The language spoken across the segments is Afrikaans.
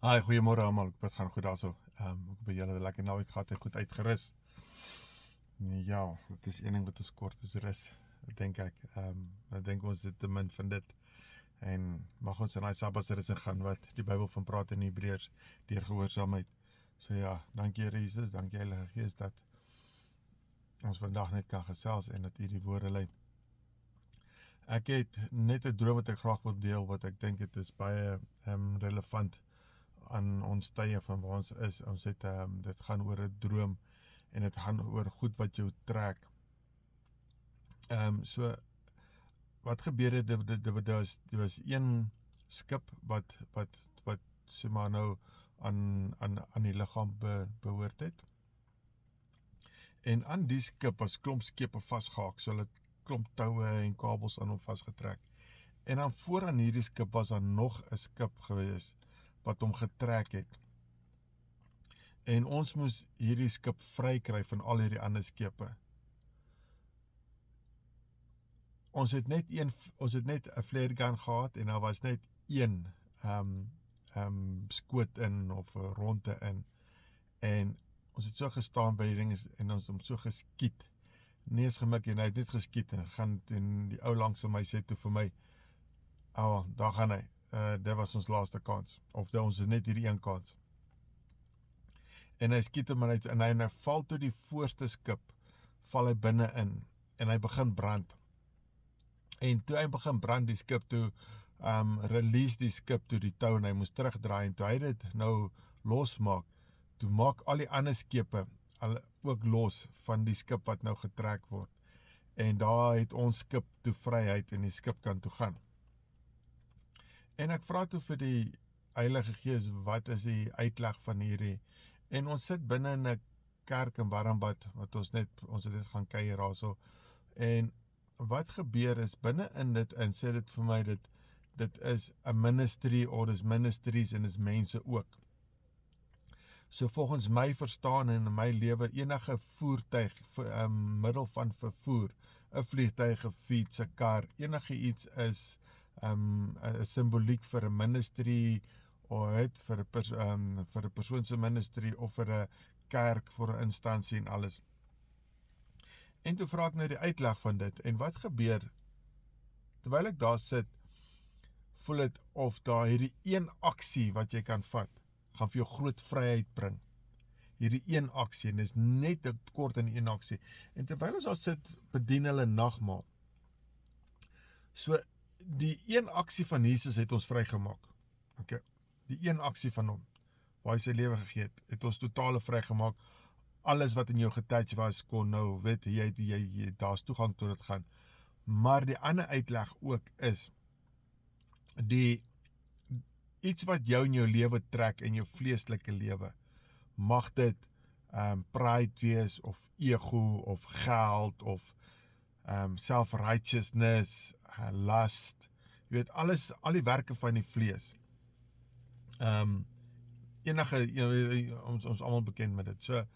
Hi, goeiemôre almal. Ek hoop dit gaan goed daarso. Ek by julle lekker naweek gehad en goed uitgerus. Ja, dit is een ding wat ons kort is rus, dink ek. Ek dink ons het te min van dit. En mag ons in daai Sabbatsrus gaan wat die Bybel van praat in Hebreërs deur gehoorsaamheid. So ja, dankie Here Jesus, dankie Heilige Gees dat ons vandag net kan gesels en dat U die woorde lei. Ek het net 'n droom wat ek graag wil deel wat ek dink dit is baie relevant aan ons tye van waar ons is. Ons het dit gaan oor 'n droom en dit gaan oor goed wat jou trek. So wat gebeur het, dit was een skip wat so maar nou aan die liggaam behoort het. En aan die skip was klomp skepe vasgehaak, so hulle klomp toue en kabels aan hom vasgetrek. En dan vooraan hierdie skip was daar nog 'n skip gewees wat hom getrek het. En ons moes hierdie skip vrykry van al hierdie ander skepe. Ons het net 'n flare gun gehad en daar was net een skoot in of 'n ronde in. En ons het so gestaan by die ding en ons het hom so geskiet. Nie eens gemik en hy het net geskiet en gaan en die ou langs my sê toe vir my, daar gaan hy. Dit was ons laaste kans, of ons is net hierdie een kans. En hy skiet hom en hy val toe die voorste skip, val hy binne in, en hy begin brand. En toe hy begin brand die skip toe, release die skip toe die tou en hy moes terugdraai, en toe hy dit nou losmaak, toe maak al die ander skepe ook los van die skip wat nou getrek word. En daar het ons skip toe vryheid en die skip kan toe gaan. En ek vra toe vir die Heilige Gees, wat is die uitleg van hierdie? En ons sit binne in 'n kerk in Warmbad, wat ons het net gaan kuier daarso. En wat gebeur is, binne in dit en sê dit vir my, dit is 'n ministry, of dis ministries en dis mense ook. So volgens my verstaan en in my lewe, enige voertuig, middel van vervoer, 'n vliegtuig, 'n fiets, 'n kar, enige iets is 'n simboliek vir 'n ministry, of vir 'n persoon se ministry, of vir 'n kerk, vir 'n instansie en alles. En toe vra ek nou die uitleg van dit, en wat gebeur, terwyl ek daar sit, voel dit of daar hierdie een aksie wat jy kan vat, gaan vir jou groot vryheid bring. Hierdie een aksie, en dis net kort in een aksie. En terwyl ons daar sit, bedien hulle nagmaal. So, die een aksie van Jesus het ons vrygemaak. Okay. Die een aksie van hom, waar hy sy lewe gegee het ons totale vrygemaak. Alles wat in jou getouch was, kon nou, weet jy daar's toegang tot dit gaan. Maar die ander uitleg ook is, iets wat jou in jou lewe trek, in jou vleeslike lewe, mag dit pride wees, of ego, of geld, of self-righteousness, lust, jy weet, al die werke van die vlees. Ons almal bekend met dit. So,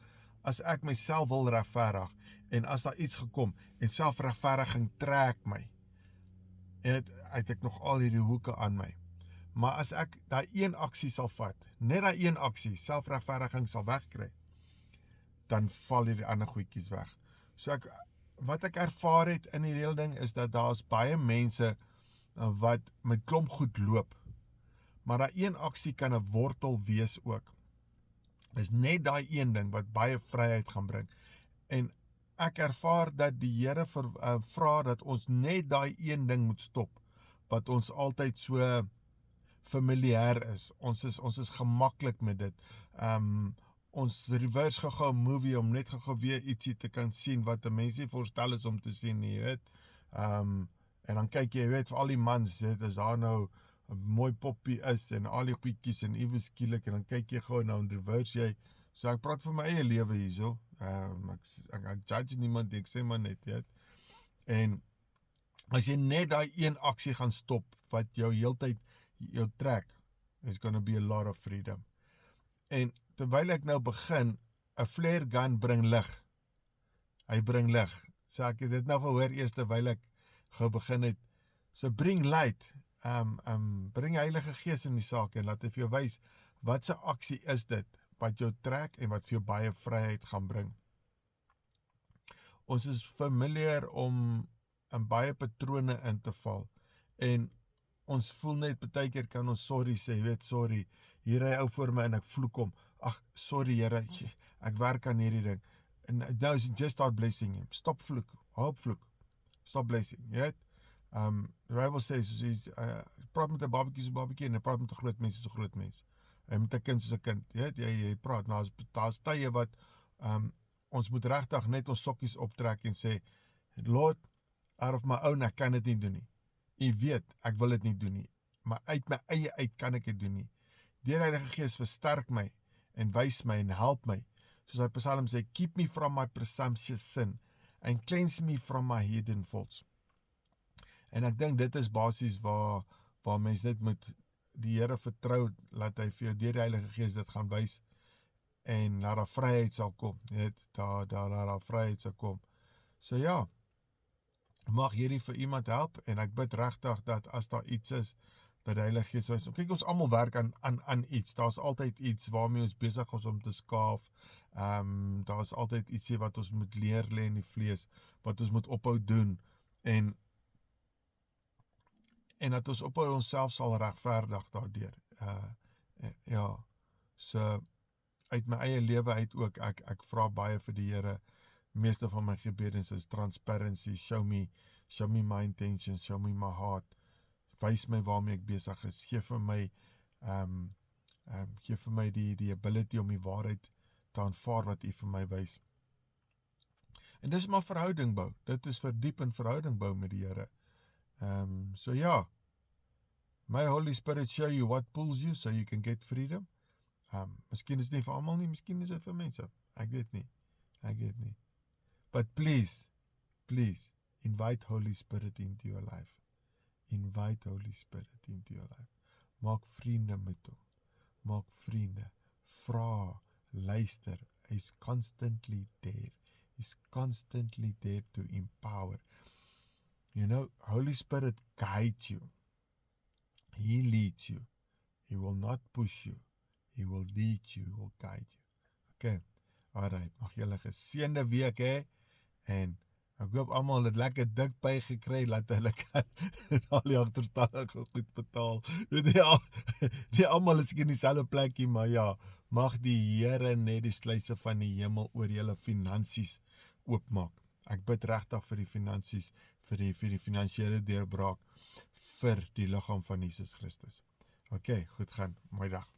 as ek myself wil regverdig, en as daar iets gekom, en selfregverdiging trek my, en het ek nog al hierdie hoeke aan my. Maar as ek daai een aksie sal vat, net daai een aksie, selfregverdiging sal wegkry, dan val hierdie ander goedjies weg. So wat ek ervaar het in die hele ding, is dat daar's baie mense wat met klomp goed loop, maar daai een aksie kan 'n wortel wees ook. Dis net daai een ding wat baie vryheid gaan bring. En ek ervaar dat die Here vra dat ons net daai een ding moet stop, wat ons altyd so familier is. Ons is gemaklik met dit. Ons reverse gou 'n movie om net gou weer ietsie te kan sien wat 'n mens nie voorstel is om te sien nie, weet. En dan kyk jy, weet, vir al die mans, weet, as daar nou 'n mooi poppie is en al die goedjies en iewes skielik, en dan kyk jy gou nou en reverse jy. So ek praat vir my eie lewe hierso. Ek judge niemand, ek sê maar net, weet. En as jy net daai een aksie gaan stop wat jou heeltyd jou trek, is gonna be a lot of freedom. En terwyl ek nou begin, 'n flare gun bring lig. Hy bring lig. So ek het dit nou gehoor eers terwyl ek begin het. So bring light. Bring die Heilige Gees in die saak en laat hy vir jou wys Wat se aksie is dit wat jou trek en wat vir jou baie vryheid gaan bring? Ons is familiar om in baie patrone in te val en ons voel net partykeer kan ons sorry sê, weet sorry, hier ry ou voor my en ek vloek hom. Ag, sorry Here, ek werk aan hierdie ding. And now just start blessing him. Stop vloek, hoop vloek. Stop blessing, jy weet? The Bible says, praat met 'n babatjie soos 'n babatjie en praat met 'n groot mens soos 'n groot mens. En met 'n kind soos 'n kind, jy weet, jy praat. Nou daar's tye wat ons moet regtig net ons sokkies optrek en sê, Lord, out of my own, ek kan dit nie doen nie. U weet, ek wil dit nie doen nie, maar uit my eie uit kan ek dit doen nie. Deur die Heilige Gees versterk my en wys my en help my. Soos hy Psalm sê, keep me from my presumptuous sin and cleanse me from my hidden faults. En ek dink dit is basies waar mens net moet die Here vertrou, laat hy vir jou deur die Heilige Gees dit gaan wys en na daar vryheid sal kom, net daar vryheid sal kom. So ja, mag hierdie vir iemand help en ek bid regtig dat as daar iets is dat die Heilige Gees wys. Kyk, ons almal werk aan iets. Daar's altyd iets waarmee ons besig is om te skaaf. Daar's altyd ietsie wat ons moet leer lê in die vlees, wat ons moet ophou doen en dat ons ophou onsself sal regverdig daardeur. Ja. So uit my eie lewe uit ook, ek vra baie vir die Here. Meeste van my gebede is transparency, show me my intentions, show me my heart. Wys my waarmee ek besig is. Gee vir my die ability om die waarheid te aanvaar wat U vir my wys. En dis maar verhouding bou. Dit is verdiep in verhouding bou met die Here. So ja, my Holy Spirit show you what pulls you so you can get freedom. Miskien is dit nie vir almal nie, miskien is dit vir mense. Ek weet nie. But please, invite Holy Spirit into your life. Invite Holy Spirit into your life. Maak vriende met hom. Maak vriende. Vra, luister. He's constantly there. He's constantly there to empower. You know, Holy Spirit guides you. He leads you. He will not push you. He will lead you, he will guide you. Okay, alright, mag julle geseënde week hê, en ek hoop almal het lekker dik by gekry, laat hulle kan al die agterstallige goed betaal. Nie almal is in dieselfde plekkie, maar ja, mag die Here net die sluise van die hemel oor julle finansies oopmaak. Ek bid regtig vir die finansies, vir die finansiële deurbraak vir die liggaam van Jesus Christus. Okay, goed gaan, mooi dag.